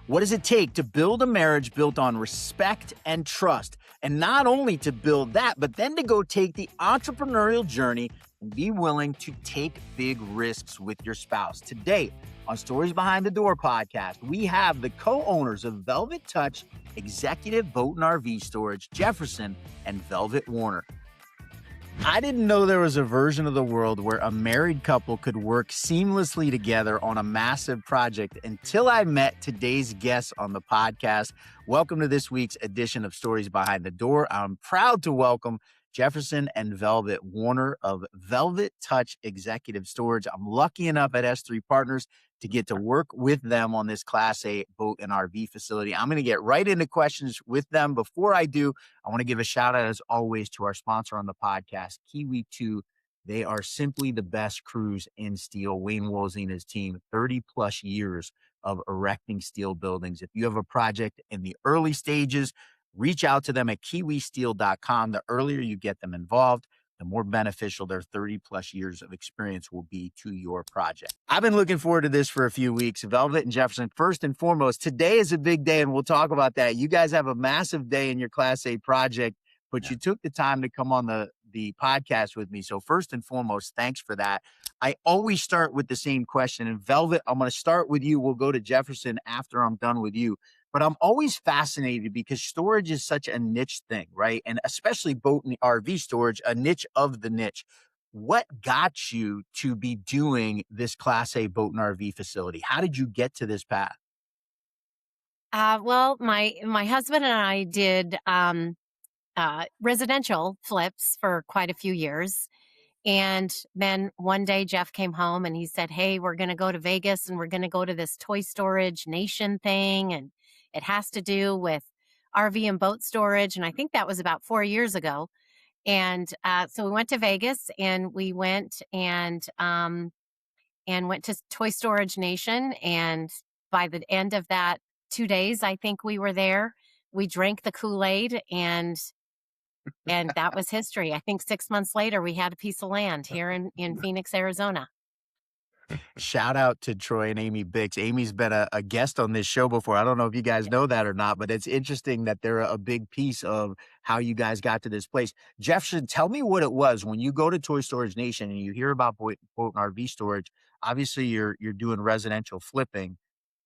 What does it take to build a marriage built on respect and trust? And not only to build that, but then to go take the entrepreneurial journey and be willing to take big risks with your spouse. Today on Stories Behind the Door podcast, we have the co-owners of Velvet Touch Executive Boat and RV Storage, Jefferson and Velvet Warner. I didn't know there was a version of the world where a married couple could work seamlessly together on a massive project until I met today's guests on the podcast. Welcome to this week's edition of Stories Behind the Door. I'm proud to welcome Jefferson and Velvet Warner of Velvet Touch Executive Storage. I'm lucky enough at S3 Partners to get to work with them on this Class A boat and RV facility. I'm going to get right into questions with them. Before I do, I want to give a shout out, as always, to our sponsor on the podcast, Kiwi 2. They are simply the best crews in steel. Wayne Woolsey and his team, 30 plus years of erecting steel buildings. If you have a project in the early stages, reach out to them at kiwisteel.com. The earlier you get them involved, the more beneficial their 30 plus years of experience will be to your project. I've been looking forward to this for a few weeks. Velvet and Jefferson, first and foremost, today is a big day, and we'll talk about that. You guys have a massive day in your Class A project, but you took the time to come on the podcast with me. So first and foremost, thanks for that. I always start with the same question. And Velvet, I'm going to start with you. We'll go to Jefferson after I'm done with you. But I'm always fascinated because storage is such a niche thing, right? And especially boat and RV storage, a niche of the niche. What got you to be doing this Class A boat and RV facility? How did you get to this path? Well, my husband and I did residential flips for quite a few years. And then one day Jeff came home and he said, "Hey, we're going to go to Vegas and we're going to go to this toy storage nation thing. And it has to do with RV and boat storage." And I think that was about 4 years ago. And so we went to Vegas and we went and went to Toy Storage Nation. And by the end of that 2 days, I think we were there. We drank the Kool-Aid and that was history. I think 6 months later, we had a piece of land here in Phoenix, Arizona. Shout out to Troy and Amy Bix. Amy's been a guest on this show before. I don't know if you guys know that or not, but it's interesting that they're a big piece of how you guys got to this place. Jefferson, tell me what it was when you go to Toy Storage Nation and you hear about boat and RV storage. Obviously, you're doing residential flipping.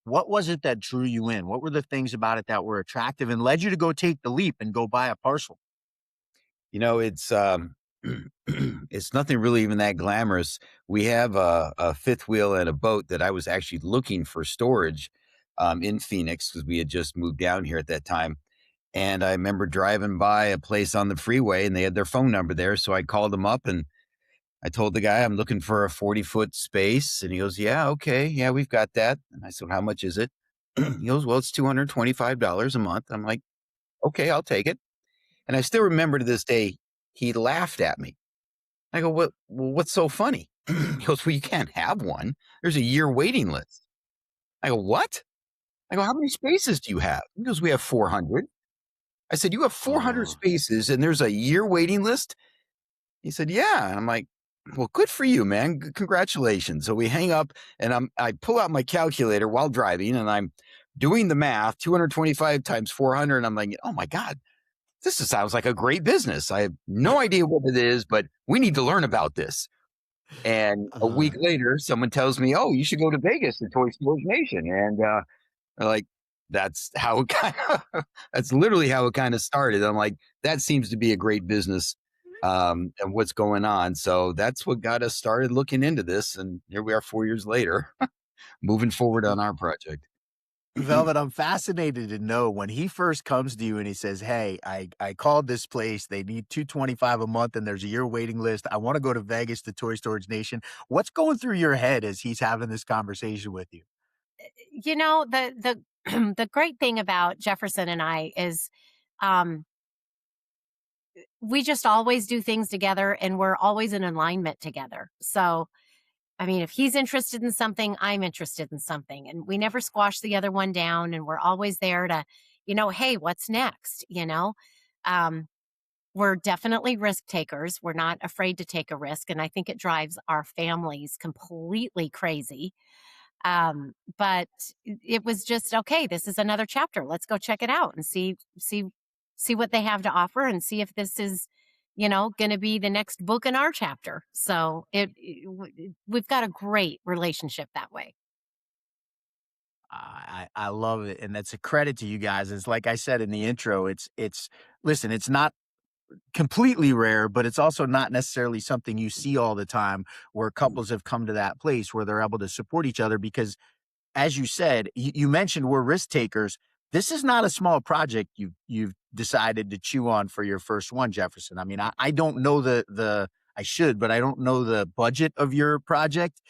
What was it that drew you in? What were the things about it that were attractive and led you to go take the leap and go buy a parcel? You know, it's it's nothing really even that glamorous. We have a fifth wheel and a boat that I was actually looking for storage in Phoenix because we had just moved down here at that time. And I remember driving by a place on the freeway and they had their phone number there. So I called them up and I told the guy, "I'm looking for a 40-foot space." And he goes, "Yeah, okay. Yeah, we've got that." And I said, "How much is it?" He goes, "Well, it's $225 a month." I'm like, "Okay, I'll take it." And I still remember to this day, he laughed at me. I go, what's so funny? He goes, "Well, you can't have one. There's a year waiting list." I go, "What?" I go, "How many spaces do you have?" He goes, "We have 400. I said, "You have 400 spaces and there's a year waiting list?" He said, "Yeah." And I'm like, "Well, good for you, man. Congratulations." So we hang up and I pull out my calculator while driving and I'm doing the math, 225 times 400. And I'm like, oh my God, this sounds like a great business. I have no idea what it is, but we need to learn about this. And a week later, someone tells me, "Oh, you should go to Vegas to Toy Storage Nation." And like, that's how it that's literally how it kind of started. I'm like, that seems to be a great business and what's going on. So that's what got us started looking into this. And here we are 4 years later, moving forward on our project. Velvet, I'm fascinated to know when he first comes to you and he says, "Hey, I called this place. They need $225 a month and there's a year waiting list. I want to go to Vegas to Toy Storage Nation." What's going through your head as he's having this conversation with you? You know, the the great thing about Jefferson and I is we just always do things together and we're always in alignment together. So I mean, if he's interested in something, I'm interested in something. And we never squash the other one down. And we're always there to, hey, what's next? We're definitely risk takers. We're not afraid to take a risk. And I think it drives our families completely crazy. But it was just okay. This is another chapter. Let's go check it out and see what they have to offer and see if this is, going to be the next book in our chapter. So we've got a great relationship that way. I love it, and that's a credit to you guys. It's like I said in the intro. It's listen. It's not completely rare, but it's also not necessarily something you see all the time where couples have come to that place where they're able to support each other because as you said, you mentioned we're risk takers. This is not a small project you've decided to chew on for your first one, Jefferson. I mean, I don't know I should, but I don't know the budget of your project.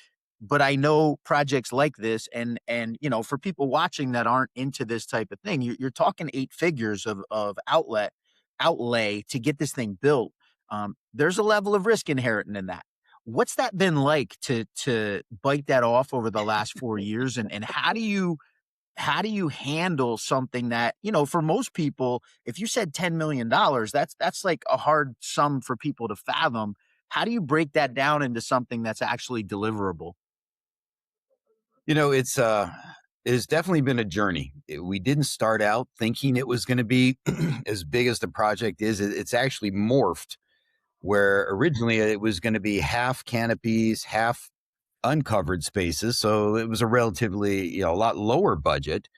But I know projects like this, and for people watching that aren't into this type of thing, you're talking 8 figures of outlay to get this thing built. There's a level of risk inherent in that. What's that been like to bite that off over the last 4 years? And how do you handle something that, for most people, if you said $10 million, that's like a hard sum for people to fathom. How do you break that down into something that's actually deliverable? It's definitely been a journey. We didn't start out thinking it was going to be as big as the project is. It's actually morphed where originally it was going to be half canopies, half uncovered spaces. So it was a relatively, a lot lower budget.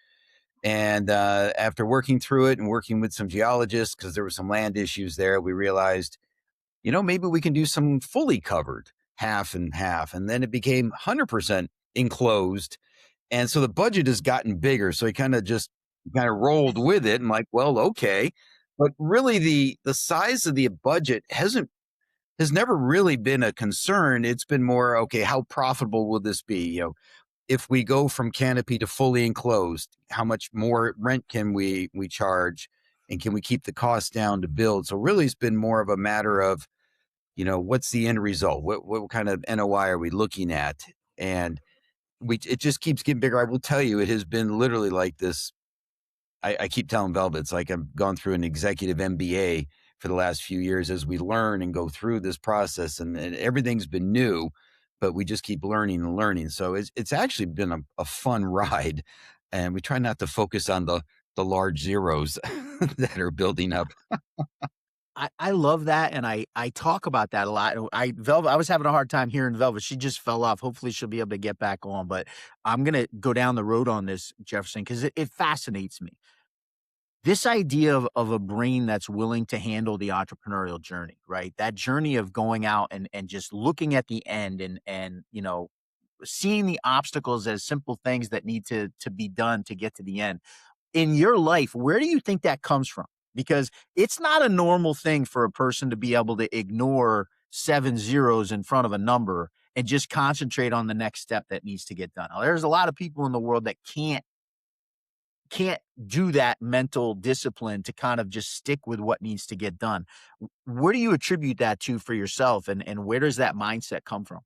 And after working through it and working with some geologists, because there were some land issues there, we realized, maybe we can do some fully covered half and half. And then it became 100% enclosed. And so the budget has gotten bigger. So he kind of rolled with it and like, well, okay. But really the size of the budget has never really been a concern. It's been more, okay, how profitable will this be? If we go from canopy to fully enclosed, how much more rent can we charge? And can we keep the cost down to build? So really it's been more of a matter of, what's the end result? What kind of NOI are we looking at? And it just keeps getting bigger. I will tell you, it has been literally like this. I keep telling Velvet, it's like I've gone through an executive MBA for the last few years as we learn and go through this process, and everything's been new, but we just keep learning and learning. So it's actually been a fun ride, and we try not to focus on the large zeros that are building up. I love that, and I talk about that a lot. Velvet, I was having a hard time hearing Velvet. She just fell off. Hopefully, she'll be able to get back on. But I'm gonna go down the road on this, Jefferson, because it fascinates me. This idea of a brain that's willing to handle the entrepreneurial journey, right? That journey of going out and just looking at the end and seeing the obstacles as simple things that need to be done to get to the end. In your life, where do you think that comes from? Because it's not a normal thing for a person to be able to ignore 7 zeros in front of a number and just concentrate on the next step that needs to get done. Now, there's a lot of people in the world that can't do that mental discipline to kind of just stick with what needs to get done. Where do you attribute that to for yourself, and where does that mindset come from?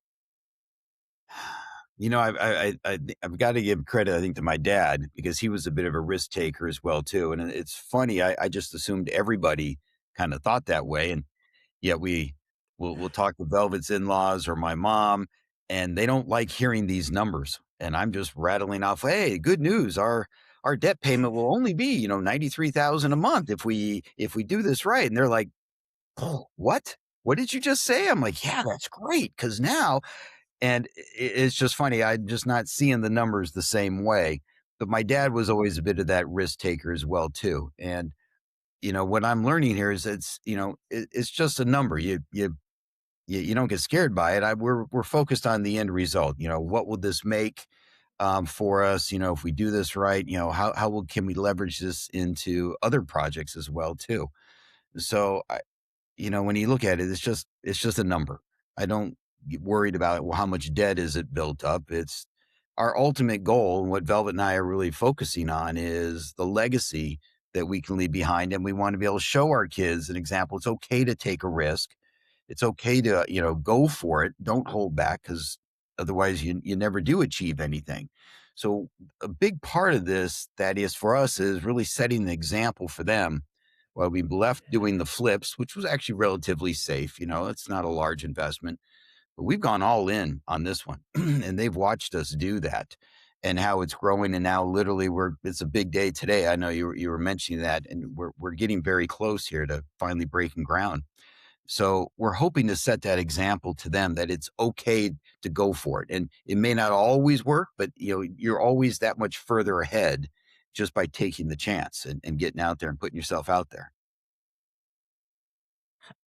I've got to give credit, I think, to my dad, because he was a bit of a risk taker as well too. And it's funny, I just assumed everybody kind of thought that way, and yet we'll talk to Velvet's in-laws or my mom, and they don't like hearing these numbers. And I'm just rattling off, hey, good news, our debt payment will only be, 93,000 a month if we do this right. And they're like, oh, what? What did you just say? I'm like, yeah, that's great. Cause now, and it's just funny, I'm just not seeing the numbers the same way. But my dad was always a bit of that risk taker as well too. And, what I'm learning here is it's just a number. You don't get scared by it. We're focused on the end result. What will this make for us? If we do this right, can we leverage this into other projects as well too? So when you look at it, it's just a number. I don't get worried about, well, how much debt is it built up? It's our ultimate goal, and what Velvet and I are really focusing on is the legacy that we can leave behind. And we want to be able to show our kids an example. It's okay to take a risk. It's okay to, go for it. Don't hold back, because otherwise you never do achieve anything. So a big part of this, that is for us, is really setting the example for them. While we left doing the flips, which was actually relatively safe, it's not a large investment, but we've gone all in on this one and they've watched us do that. and how it's growing. And now literally it's a big day today. I know you were mentioning that, and we're getting very close here to finally breaking ground. So we're hoping to set that example to them that it's okay to go for it. And it may not always work, but you're always that much further ahead just by taking the chance and getting out there and putting yourself out there.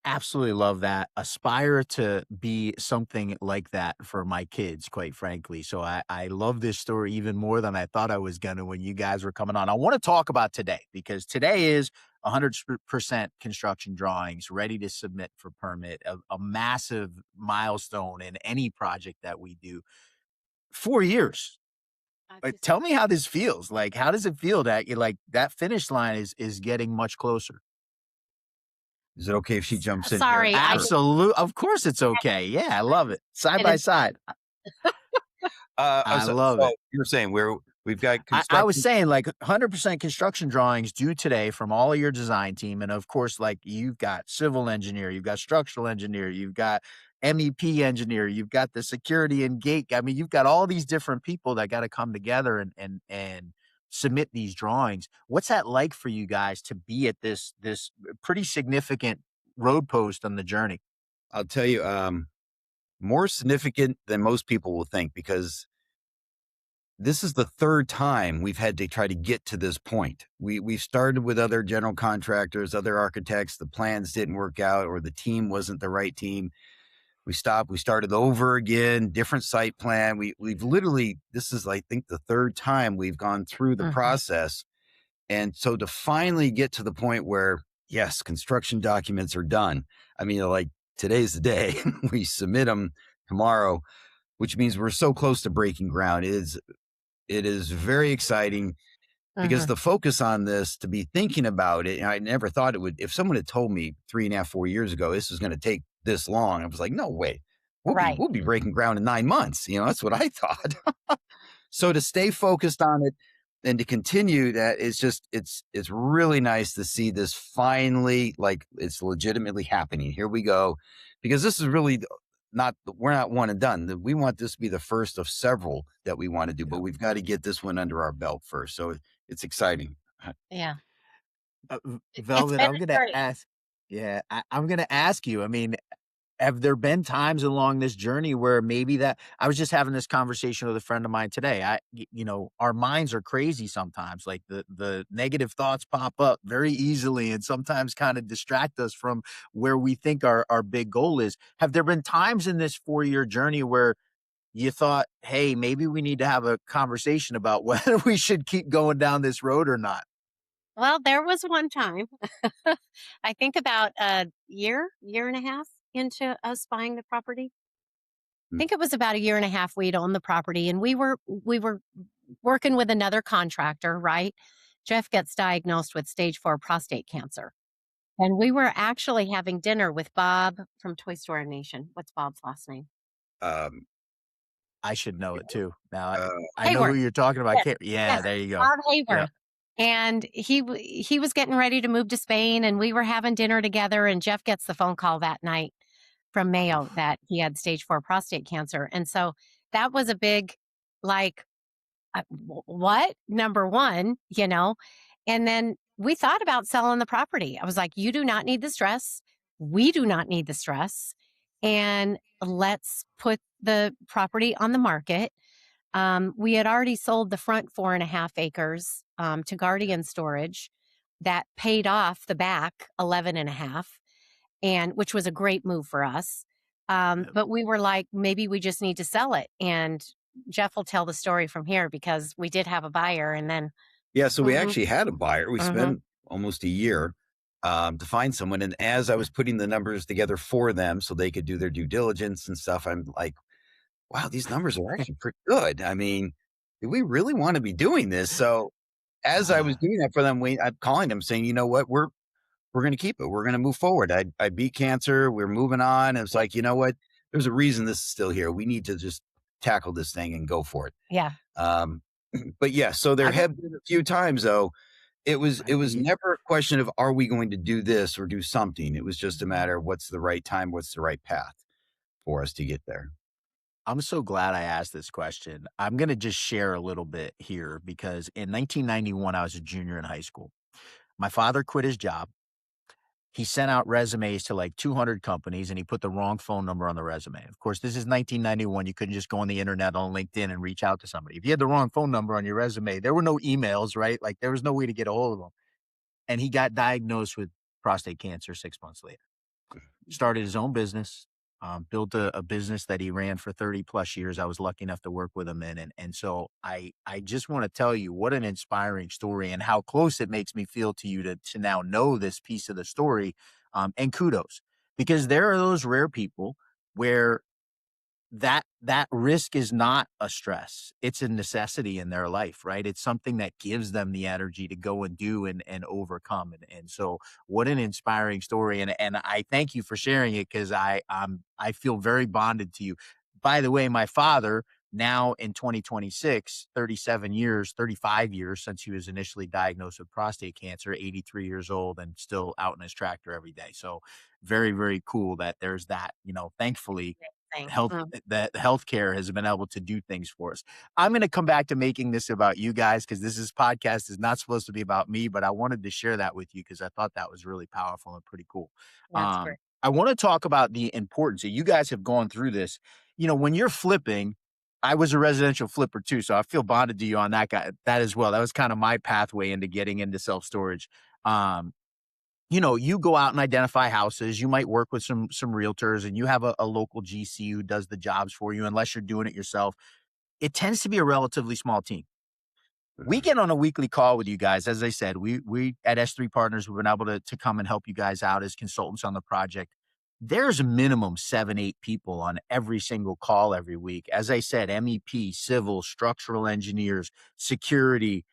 Absolutely love that. Aspire to be something like that for my kids, quite frankly. So I love this story even more than I thought I was going to when you guys were coming on. I want to talk about today because today is 100% construction drawings ready to submit for permit, a massive milestone in any project that we do. 4 years. Tell me how this feels. Like, how does it feel that you like that finish line is getting much closer? Is it okay if she jumps in here? Sorry, Absolutely. Of course it's okay. Yeah, I love it. Side by side. I love it. You're saying we've got I was construction. saying like 100% construction drawings due today from all of your design team. And of course, like you've got civil engineer, you've got structural engineer, you've got MEP engineer, you've got the security and gate. I mean, you've got all these different people that got to come together and submit these drawings. What's that like for you guys to be at this pretty significant road post on the journey? I'll tell you, more significant than most people will think, because this is the third time we've had to try to get to this point. We started with other general contractors, other architects. The plans didn't work out, or the team wasn't the right team. We stopped. We started over again, different site plan. We've literally, this is, I think, the third time we've gone through the process. And so to finally get to the point where, yes, construction documents are done. I mean, like today's the day. We submit them tomorrow, which means we're so close to breaking ground. It is very exciting because the focus on this, to be thinking about it, and I never thought it would. If someone had told me 3.5, 4 years ago, this was going to take this long, I was like, no way. We'll be breaking ground in 9 months. That's what I thought. So to stay focused on it and to continue that, it's really nice to see this finally, like it's legitimately happening. Here we go. Because this is really we're not one and done. We want this to be the first of several that we want to do, but we've got to get this one under our belt first. So it's exciting. Yeah. Velvet, I'm going to ask. Yeah, I'm going to ask you. I mean, have there been times along this journey where maybe that I was just having this conversation with a friend of mine today. Our minds are crazy sometimes. Like the negative thoughts pop up very easily and sometimes kind of distract us from where we think our big goal is. Have there been times in this 4-year journey where you thought, hey, maybe we need to have a conversation about whether we should keep going down this road or not? Well, there was one time, I think about a year and a half into us buying the property. I think it was about a year and a half we'd owned the property, and we were working with another contractor, right? Jeff gets diagnosed with stage 4 prostate cancer. And we were actually having dinner with Bob from Toy Story Nation. What's Bob's last name? Um, I should know it too. Now uh, I know who Hayward. you're talking about. Yes, Yeah, yes, there you go. Bob Hayward. Yep. And he was getting ready to move to Spain, and we were having dinner together, and Jeff gets the phone call that night from Mayo that he had stage 4 prostate cancer. And so that was a big, like, what? Number one, and then we thought about selling the property. I was like, you do not need the stress. We do not need the stress. And let's put the property on the market. We had already sold the front 4.5 acres to Guardian Storage that paid off the back 11.5, and which was a great move for us. But we were like, maybe we just need to sell it. And Jeff will tell the story from here because we did have a buyer, and then yeah. So we actually had a buyer. We Mhm. spent almost a year to find someone. And as I was putting the numbers together for them so they could do their due diligence and stuff, I'm like, wow, these numbers are actually pretty good. I mean, do we really want to be doing this? So as I was doing that for them, I'm calling them saying, you know what, we're going to keep it. We're going to move forward. I beat cancer. We're moving on. And it's like, you know what, there's a reason this is still here. We need to just tackle this thing and go for it. Yeah. But yeah, so there have been a few times though, it was never a question of, are we going to do this or do something? It was just a matter of what's the right time, what's the right path for us to get there. I'm so glad I asked this question. I'm going to just share a little bit here because in 1991, I was a junior in high school. My father quit his job. He sent out resumes to like 200 companies and he put the wrong phone number on the resume. Of course, this is 1991. You couldn't just go on the internet on LinkedIn and reach out to somebody. If you had the wrong phone number on your resume, there were no emails, right? Like there was no way to get a hold of him. And he got diagnosed with prostate cancer 6 months later. Started his own business, built a business that he ran for 30 plus years. I was lucky enough to work with him in. And so I just want to tell you what an inspiring story and how close it makes me feel to you to now know this piece of the story. And kudos, because there are those rare people where that risk is not a stress. It's a necessity in their life, right? It's something that gives them the energy to go and do and overcome. And so what an inspiring story. And I thank you for sharing it because I feel very bonded to you. By the way, my father now in 2026, 37 years, 35 years since he was initially diagnosed with prostate cancer, 83 years old and still out in his tractor every day. So very, very cool that there's that, thankfully Thing. that healthcare has been able to do things for us. I'm going to come back to making this about you guys because podcast is not supposed to be about me, but I wanted to share that with you because I thought that was really powerful and pretty cool. That's great. I want to talk about the importance that you guys have gone through this. When you're flipping, I was a residential flipper too, so I feel bonded to you on that as well. That was kind of my pathway into getting into self-storage. You go out and identify houses. You might work with some realtors and you have a local GC who does the jobs for you, unless you're doing it yourself. It tends to be a relatively small team. We get on a weekly call with you guys. As I said, we at S3 Partners, we've been able to come and help you guys out as consultants on the project. There's a minimum 7-8 people on every single call every week. As I said, MEP, civil, structural engineers, security,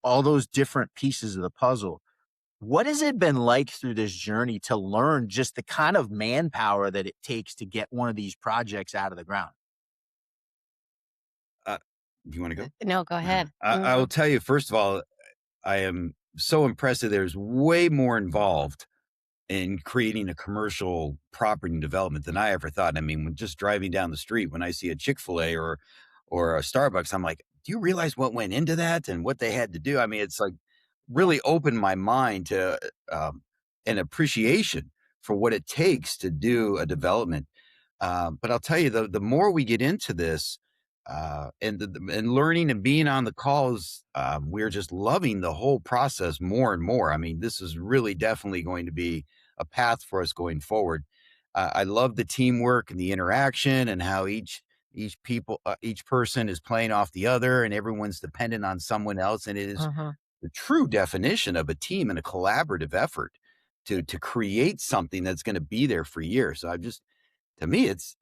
all those different pieces of the puzzle. What has it been like through this journey to learn just the kind of manpower that it takes to get one of these projects out of the ground? Do you want to go? No, go ahead. I will tell you, first of all, I am so impressed that there's way more involved in creating a commercial property development than I ever thought. I mean, when just driving down the street, when I see a Chick-fil-A or a Starbucks, I'm like, do you realize what went into that and what they had to do? I mean, it's like really opened my mind to an appreciation for what it takes to do a development. But I'll tell you, the more we get into this and learning and being on the calls, we're just loving the whole process more and more. I mean, this is really definitely going to be a path for us going forward. I love the teamwork and the interaction and how each person is playing off the other and everyone's dependent on someone else. And it is the true definition of a team and a collaborative effort to create something that's going to be there for years. So to me, it's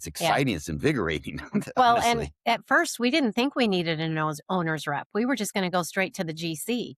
exciting. It's invigorating. Well, honestly. and at first we didn't think we needed an owner's rep. We were just going to go straight to the GC,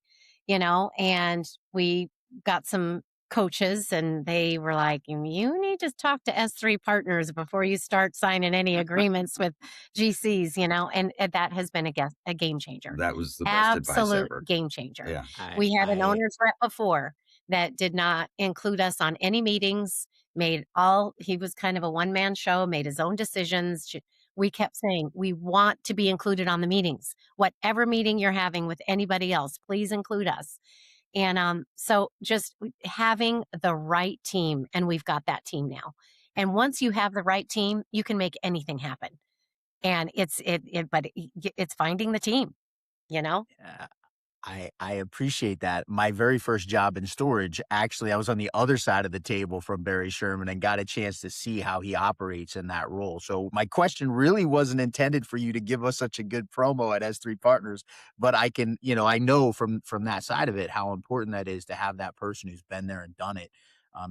and we got some coaches and they were like, you need to talk to S3 Partners before you start signing any agreements with GCs, and that has been a game changer. That was the best advice Absolute ever. game changer. Yeah. We had an owner's rep before that did not include us on any meetings, he was kind of a one-man show, made his own decisions. We kept saying, we want to be included on the meetings. Whatever meeting you're having with anybody else, please include us. And so just having the right team, and we've got that team now. And once you have the right team, you can make anything happen. And but it's finding the team, Yeah. I appreciate that. My very first job in storage, actually, I was on the other side of the table from Barry Sherman and got a chance to see how he operates in that role. So my question really wasn't intended for you to give us such a good promo at S3 Partners, but I can, I know from that side of it how important that is to have that person who's been there and done it.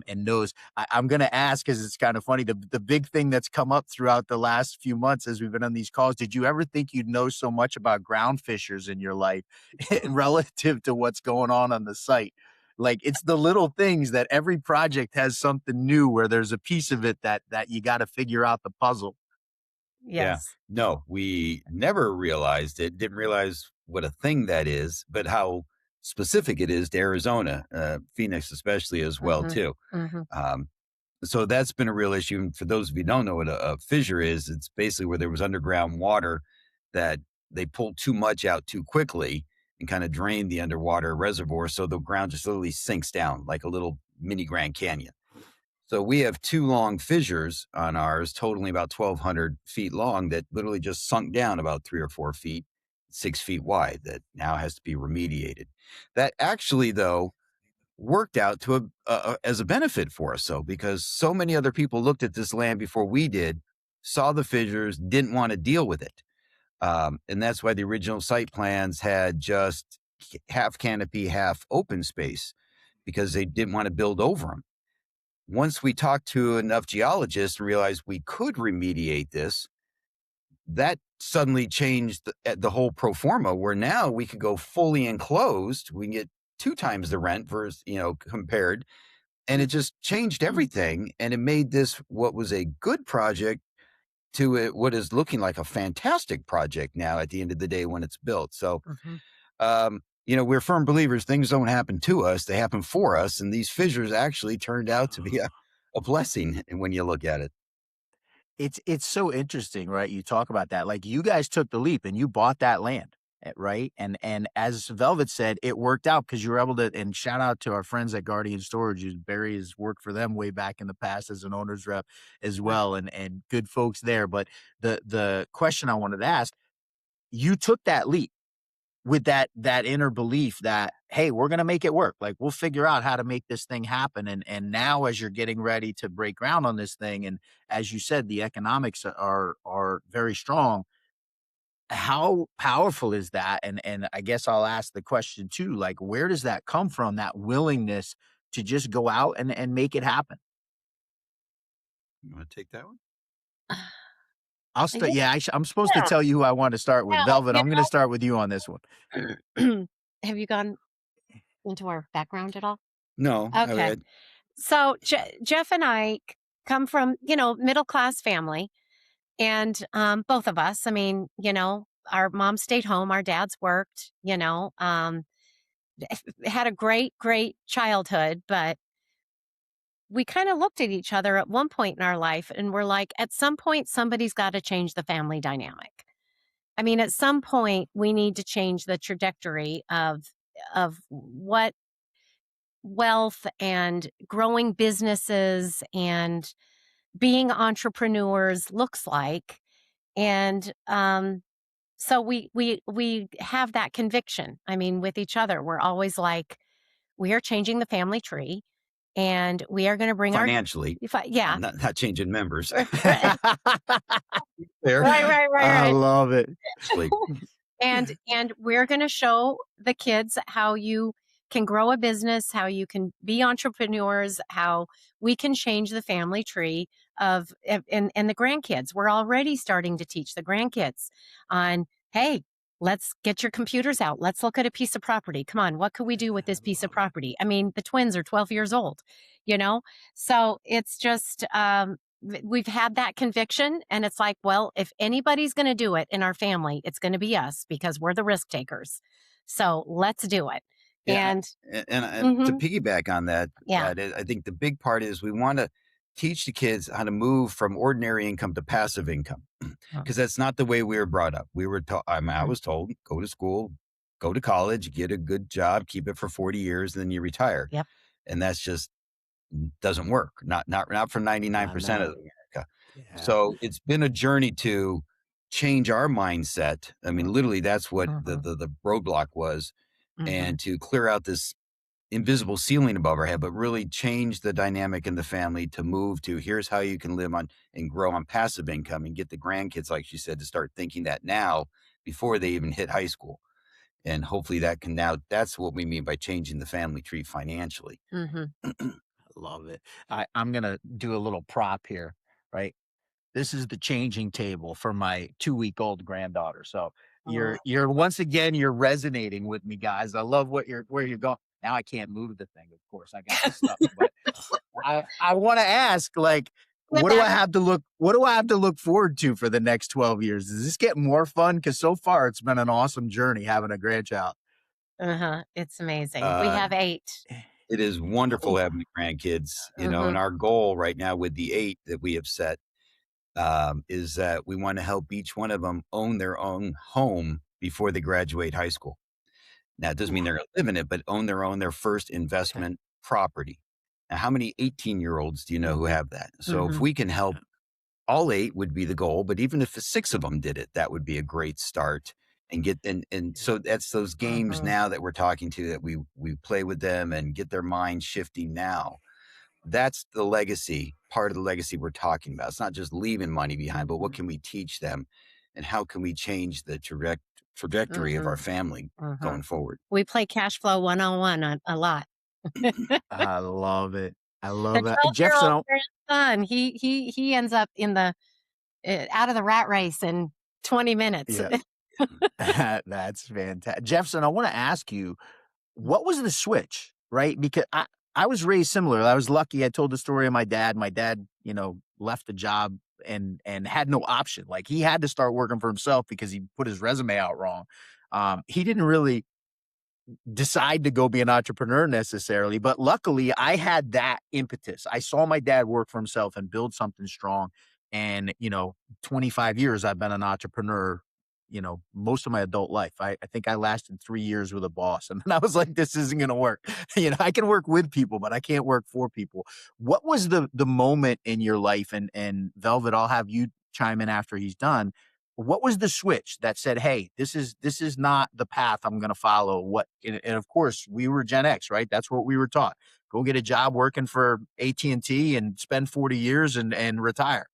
And knows. I'm going to ask because it's kind of funny. The big thing that's come up throughout the last few months as we've been on these calls, did you ever think you'd know so much about ground fissures in your life relative to what's going on the site? Like it's the little things that every project has something new where there's a piece of it that you got to figure out the puzzle. Yes. Yeah. No, we never realized it. Didn't realize what a thing that is, but how specific it is to Arizona, Phoenix especially as well too. So that's been a real issue. And for those of you who don't know what a fissure is, it's basically where there was underground water that they pulled too much out too quickly and kind of drained the underwater reservoir. So the ground just literally sinks down like a little mini Grand Canyon. So we have 2 long fissures on ours, totaling about 1,200 feet long, that literally just sunk down about 3 or 4 feet, 6 feet wide, that now has to be remediated. That actually, though, worked out to as a benefit for us, though, because so many other people looked at this land before we did, saw the fissures, didn't want to deal with it. And that's why the original site plans had just half canopy, half open space, because they didn't want to build over them. Once we talked to enough geologists and realized we could remediate this, that suddenly changed the whole pro forma, where now we could go fully enclosed. We can get 2 times the rent versus, compared. And it just changed everything. And it made this what was a good project to what is looking like a fantastic project now at the end of the day when it's built. So, we're firm believers. Things don't happen to us. They happen for us. And these fissures actually turned out to be a blessing when you look at it. It's so interesting, right? You talk about that. Like, you guys took the leap and you bought that land, right? And as Velvet said, it worked out because you were able to. And shout out to our friends at Guardian Storage, who's Barry has worked for them way back in the past as an owner's rep as well, and good folks there. But the question I wanted to ask, you took that leap with that inner belief that, hey, we're going to make it work. Like, we'll figure out how to make this thing happen. And now, as you're getting ready to break ground on this thing, and as you said, the economics are very strong. How powerful is that? And I guess I'll ask the question too, like, where does that come from? That willingness to just go out and make it happen? You want to take that one? I'll start. Yeah, I'm supposed to tell you who I want to start with. No, Velvet, I'm going to start with you on this one. Have you gone into our background at all? No. Okay. So Jeff and I come from, middle-class family. And both of us, I mean, our mom stayed home, our dads worked, had a great, great childhood, but we kind of looked at each other at one point in our life and we're like, at some point, somebody's got to change the family dynamic. I mean, at some point, we need to change the trajectory of what wealth and growing businesses and being entrepreneurs looks like. And so we have that conviction. I mean, with each other, we're always like, we are changing the family tree, and we are going to bring financially, yeah, not changing members. Right. I love it. And we're going to show the kids how you can grow a business, how you can be entrepreneurs, how we can change the family tree and the grandkids. We're already starting to teach the grandkids on, hey, let's get your computers out. Let's look at a piece of property. Come on, what could we do with this piece of property? I mean, the twins are 12 years old, So it's just, we've had that conviction, and it's like, well, if anybody's going to do it in our family, it's going to be us because we're the risk takers. So let's do it. Yeah, and to piggyback on that, I think the big part is we want to teach the kids how to move from ordinary income to passive income, because that's not the way we were brought up. We were taught, I was told, go to school, go to college, get a good job, keep it for 40 years, and then you retire. Yep. And that's just doesn't work. Not for 99% of America. Yeah. So it's been a journey to change our mindset. I mean, literally, that's what the roadblock was. And to clear out this invisible ceiling above our head, but really change the dynamic in the family to move to, here's how you can live on and grow on passive income, and get the grandkids, like she said, to start thinking that now before they even hit high school. And hopefully that's what we mean by changing the family tree financially. Love it. I'm going to do a little prop here, right? This is the changing table for my 2-week-old granddaughter. So you're once again, you're resonating with me, guys. I love where you're going. Now I can't move the thing, of course. I got the stuff, but I want to ask, like, what do I have to look forward to for the next 12 years? Does this get more fun? Because so far it's been an awesome journey having a grandchild. It's amazing. We have 8. It is wonderful Oh, having the grandkids, and Mhm, our goal right now with the 8 that we have set, is that we wanna help each one of them own their own home before they graduate high school. Now, it doesn't ooh, mean they're gonna live in it, but own their first okay. investment property. Now, how many 18-year-olds do you know who have that? So if mhm, we can help all 8 would be the goal, but even if the 6 of them did it, that would be a great start and get and so that's those games mhm, now that we're talking to that we play with them and get their mind shifting now. That's the legacy, part of the legacy we're talking about. It's not just leaving money behind, but what mhm, can we teach them and how can we change the trajectory of our mhm, family mhm. going forward? We play Cashflow 101 a lot. I love it. I The love it. Jefferson, 12-year-old grandson, he ends up in the out of the rat race in 20 minutes. yeah, that's fantastic. Jefferson, I want to ask you, what was the switch, right? Because I was raised similar. I was lucky. I told the story of my dad. My dad, left the job and had no option. Like he had to start working for himself because he put his resume out wrong. He didn't really decide to go be an entrepreneur necessarily, but luckily I had that impetus. I saw my dad work for himself and build something strong. And, 25 years I've been an entrepreneur, most of my adult life. I think I lasted 3 years with a boss. And then I was like, this isn't going to work. I can work with people, but I can't work for people. What was the moment in your life? And Velvet, I'll have you chime in after he's done. What was the switch that said, "Hey, this is not the path I'm gonna follow?" And of course, we were Gen X, right? That's what we were taught. Go get a job working for AT&T and spend 40 years and retire.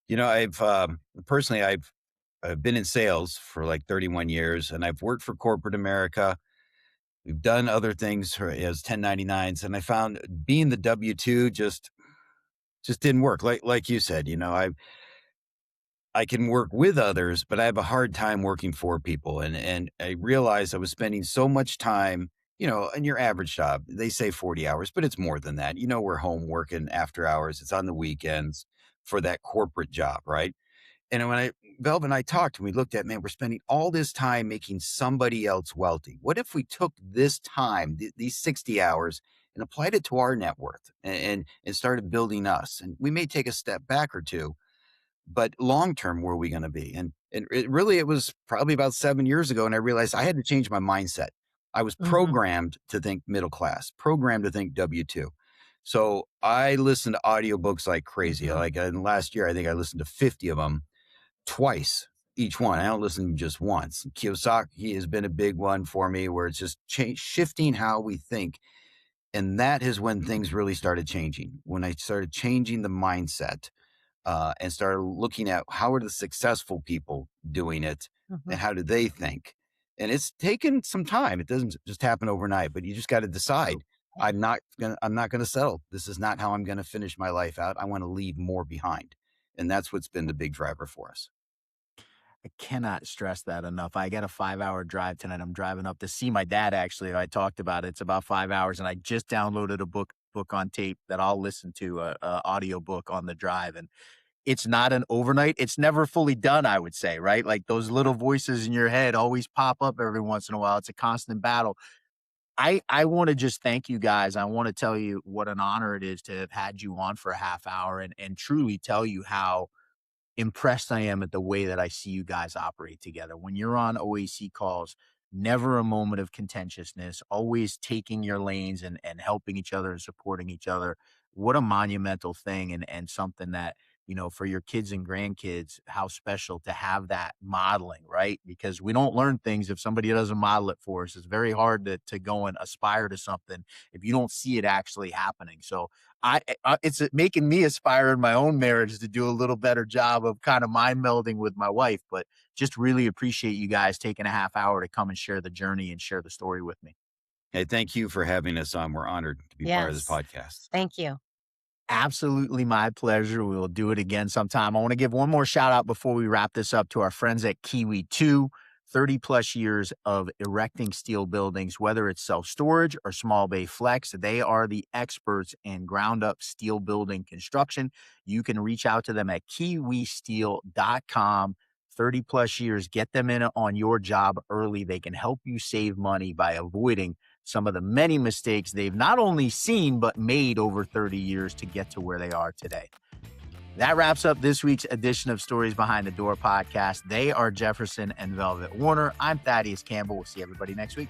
I've personally, I've been in sales for like 31 years, and I've worked for corporate America. We've done other things as 1099s, and I found being the W-2 just didn't work. Like you said, I can work with others, but I have a hard time working for people. And I realized I was spending so much time, in your average job, they say 40 hours, but it's more than that. We're home working after hours. It's on the weekends for that corporate job, right? And when Velv and I talked and we looked at, man, we're spending all this time making somebody else wealthy. What if we took this time, these 60 hours, and applied it to our net worth and started building us? And we may take a step back or two, but long term, where are we going to be? And it was probably about 7 years ago, and I realized I had to change my mindset. I was Mhm, programmed to think middle class, programmed to think W-2. So I listened to audiobooks like crazy. Mhm. Like in last year, I think I listened to 50 of them twice each one. I don't listen to them just once. Kiyosaki has been a big one for me where it's just shifting how we think. And that is when things really started changing. When I started changing the mindset and started looking at how are the successful people doing it mhm. and how do they think. And it's taken some time. It doesn't just happen overnight, but you just got to decide. I'm not gonna settle. This is not how I'm gonna finish my life out. I want to leave more behind. And that's what's been the big driver for us. I cannot stress that enough. I got a 5-hour drive tonight. I'm driving up to see my dad, actually. I talked about it. It's about 5 hours, and I just downloaded a book on tape that I'll listen to, a audio book on the drive, and it's not an overnight, it's never fully done, I would say, right? Like, those little voices in your head always pop up every once in a while. It's a constant battle. I wanna just thank you guys. I wanna tell you what an honor it is to have had you on for a half hour and truly tell you how impressed I am at the way that I see you guys operate together. When you're on OAC calls, never a moment of contentiousness, always taking your lanes and helping each other and supporting each other. What a monumental thing and something that, for your kids and grandkids, how special to have that modeling, right? Because we don't learn things if somebody doesn't model it for us. It's very hard to go and aspire to something if you don't see it actually happening. So it's making me aspire in my own marriage to do a little better job of kind of mind melding with my wife, but just really appreciate you guys taking a half hour to come and share the journey and share the story with me. Hey, thank you for having us on. We're honored to be part of this Yes. podcast. Thank you. Absolutely my pleasure. We will do it again sometime. I want to give one more shout out before we wrap this up to our friends at Kiwi 2. 30 plus years of erecting steel buildings, whether it's self storage or small bay flex. They are the experts in ground up steel building construction. You can reach out to them at kiwisteel.com. 30 plus years, get them in on your job early. They can help you save money by avoiding some of the many mistakes they've not only seen, but made over 30 years to get to where they are today. That wraps up this week's edition of Stories Behind the Door podcast. They are Jefferson and Velvet Warner. I'm Thaddeus Campbell. We'll see everybody next week.